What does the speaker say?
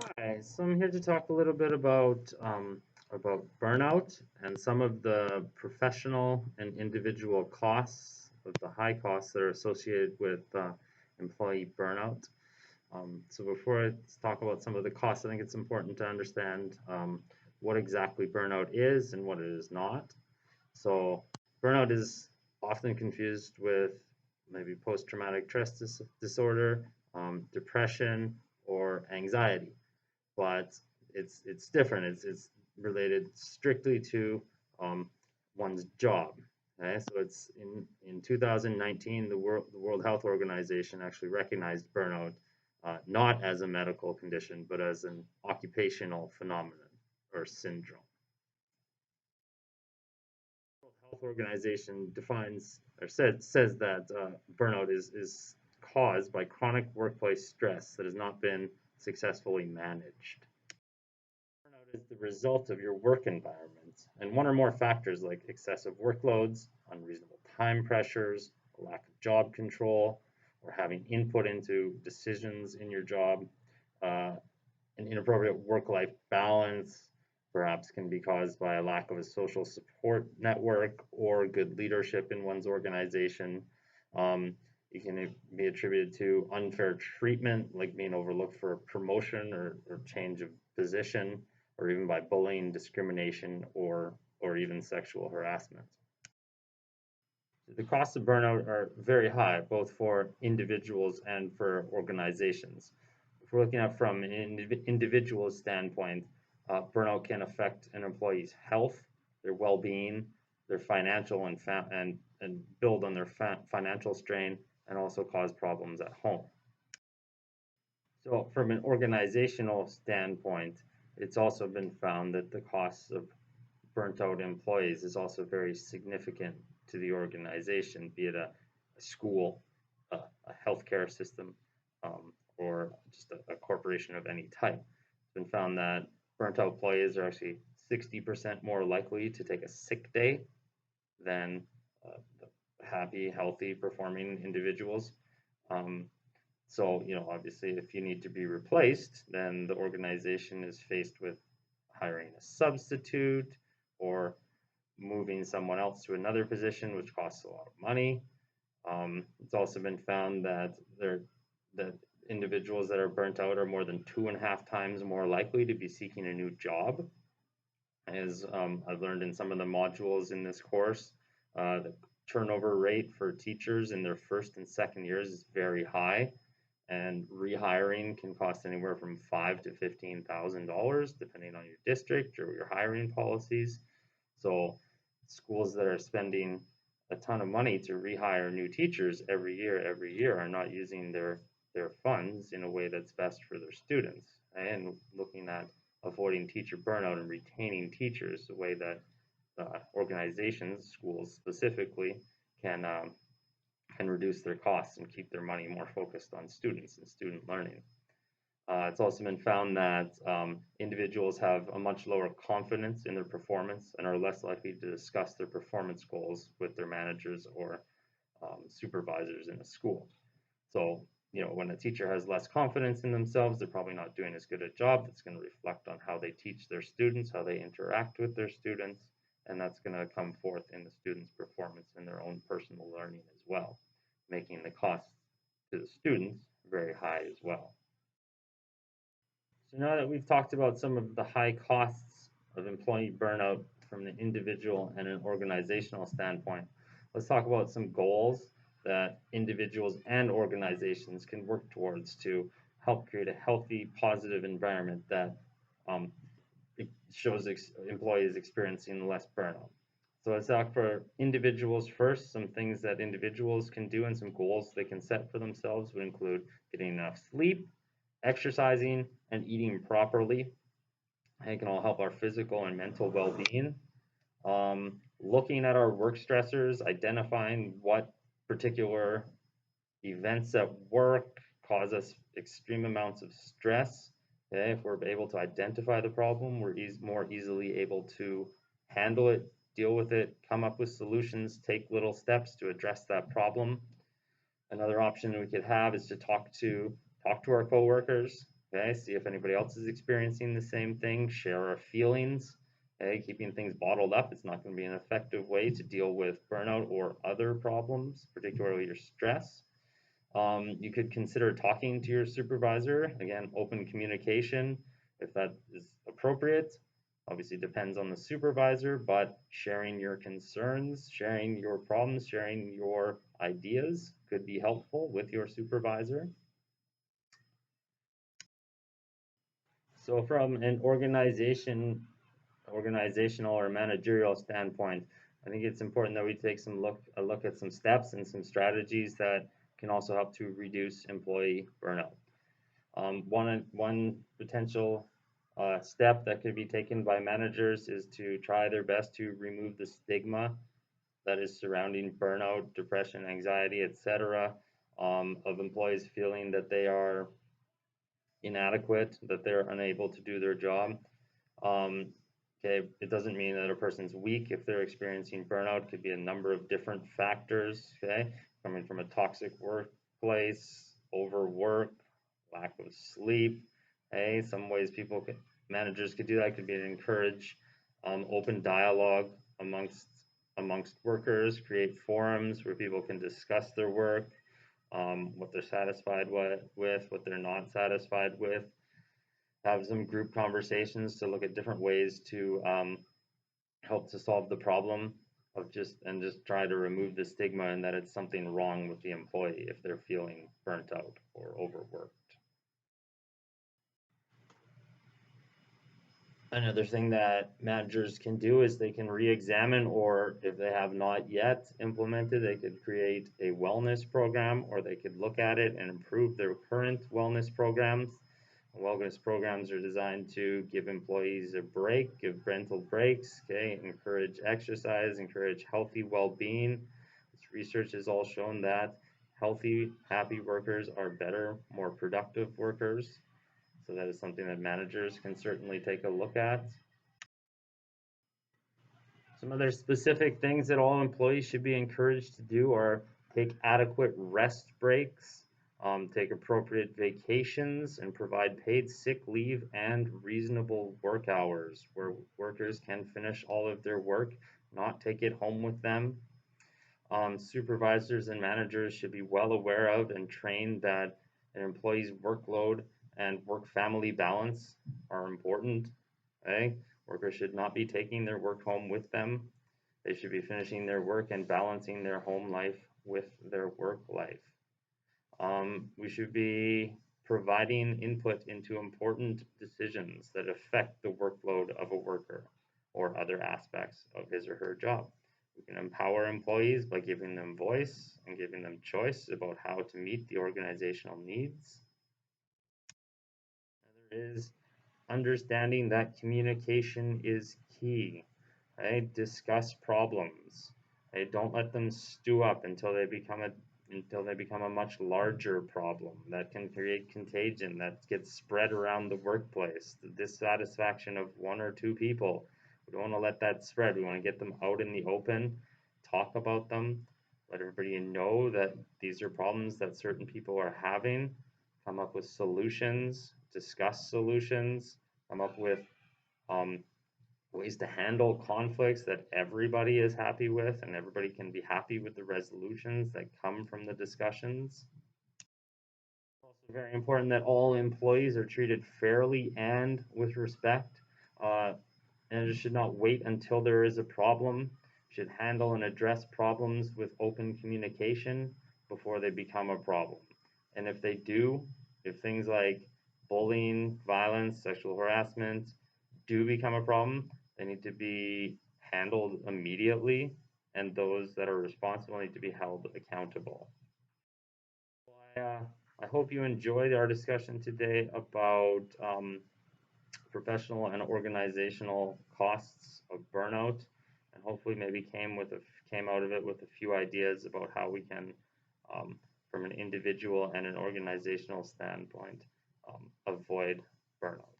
Hi, so I'm here to talk a little bit about burnout and some of the professional and individual costs of the high costs that are associated with employee burnout. So before I talk about some of the costs, I think it's important to understand what exactly burnout is and what it is not. So burnout is often confused with maybe post-traumatic disorder, depression, or anxiety, but it's different. It's related strictly to um, one's job. Okay, so it's in 2019, the World Health Organization actually recognized burnout not as a medical condition, but as an occupational phenomenon or syndrome. The World Health Organization defines or says that burnout is caused by chronic workplace stress that has not been successfully managed. Burnout is the result of your work environment, and one or more factors like excessive workloads, unreasonable time pressures, a lack of job control, or having input into decisions in your job, uh, an inappropriate work-life balance perhaps can be caused by a lack of a social support network or good leadership in one's organization. Um, it can be attributed to unfair treatment, like being overlooked for a promotion or change of position, or even by bullying, discrimination, or even sexual harassment. The costs of burnout are very high, both for individuals and for organizations. If we're looking at from an individual standpoint, burnout can affect an employee's health, their well-being, their financial and build on their financial strain, and also cause problems at home. So, from an organizational standpoint, it's also been found that the costs of burnt out employees is also very significant to the organization, be it a school, a healthcare system, or just a corporation of any type. It's been found that burnt out employees are actually 60% more likely to take a sick day than the happy, healthy, performing individuals. Um, so, obviously, if you need to be replaced, then the organization is faced with hiring a substitute or moving someone else to another position, which costs a lot of money. It's also been found that individuals that are burnt out are more than 2.5 times more likely to be seeking a new job. As I've learned in some of the modules in this course, the turnover rate for teachers in their first and second years is very high, and rehiring can cost anywhere from $5,000 to $15,000 depending on your district or your hiring policies. So schools that are spending a ton of money to rehire new teachers every year are not using their funds in a way that's best for their students, and looking at avoiding teacher burnout and retaining teachers the way that organizations, schools specifically, can can reduce their costs and keep their money more focused on students and student learning. It's also been found that individuals have a much lower confidence in their performance and are less likely to discuss their performance goals with their managers or supervisors in a school. So, when a teacher has less confidence in themselves, they're probably not doing as good a job. That's going to reflect on how they teach their students, how they interact with their students, and that's going to come forth in the students' performance and their own personal learning as well, making the costs to the students very high as well. So now that we've talked about some of the high costs of employee burnout from an individual and an organizational standpoint, let's talk about some goals that individuals and organizations can work towards to help create a healthy, positive environment that um, shows employees experiencing less burnout. So let's talk for individuals first. Some things that individuals can do and some goals they can set for themselves would include getting enough sleep, exercising, and eating properly. It can all help our physical and mental well-being. Looking at our work stressors, identifying what particular events at work cause us extreme amounts of stress. Okay, if we're able to identify the problem, we're more easily able to handle it, deal with it, come up with solutions, take little steps to address that problem. Another option we could have is to talk to our coworkers, Okay, see if anybody else is experiencing the same thing. Share our feelings. Okay, keeping things bottled up, it's not going to be an effective way to deal with burnout or other problems, particularly your stress. You could consider talking to your supervisor. Again, open communication, if that is appropriate. Obviously, depends on the supervisor, but sharing your concerns, sharing your problems, sharing your ideas could be helpful with your supervisor. So, from an organizational or managerial standpoint, I think it's important that we take a look at some steps and some strategies that can also help to reduce employee burnout. One potential step that could be taken by managers is to try their best to remove the stigma that is surrounding burnout, depression, anxiety, etc., of employees feeling that they are inadequate, that they're unable to do their job. Um, okay, it doesn't mean that a person's weak if they're experiencing burnout. It could be a number of different factors. Okay, coming from a toxic workplace, overwork, lack of sleep. Hey, some ways managers could do that could be to encourage open dialogue amongst workers, create forums where people can discuss their work, what they're satisfied with, what they're not satisfied with, have some group conversations to look at different ways to help to solve the problem of just try to remove the stigma and that it's something wrong with the employee if they're feeling burnt out or overworked. Another thing that managers can do is they can re-examine, or if they have not yet implemented, they could create a wellness program, or they could look at it and improve their current wellness programs. Wellness programs are designed to give employees a break, give mental breaks, okay, encourage exercise, encourage healthy well-being. This research has all shown that healthy, happy workers are better, more productive workers. So that is something that managers can certainly take a look at. Some other specific things that all employees should be encouraged to do are take adequate rest breaks, take appropriate vacations, and provide paid sick leave and reasonable work hours where workers can finish all of their work, not take it home with them. Supervisors and managers should be well aware of and trained that an employee's workload and work-family balance are important. Okay? Workers should not be taking their work home with them. They should be finishing their work and balancing their home life with their work life. We should be providing input into important decisions that affect the workload of a worker or other aspects of his or her job. We can empower employees by giving them voice and giving them choice about how to meet the organizational needs. There is understanding that communication is key. Right? Discuss problems. Right? Don't let them stew up until they become a much larger problem that can create contagion that gets spread around the workplace. The dissatisfaction of one or two people. We don't want to let that spread. We want to get them out in the open, talk about them, let everybody know that these are problems that certain people are having, come up with solutions, discuss solutions, come up with um, ways to handle conflicts that everybody is happy with and everybody can be happy with the resolutions that come from the discussions. It's also very important that all employees are treated fairly and with respect. Uh, Managers should not wait until there is a problem, should handle and address problems with open communication before they become a problem. And if they do, if things like bullying, violence, sexual harassment do become a problem, they need to be handled immediately, and those that are responsible need to be held accountable. I hope you enjoyed our discussion today about professional and organizational costs of burnout, and hopefully maybe came out of it with a few ideas about how we can, from an individual and an organizational standpoint, avoid burnout.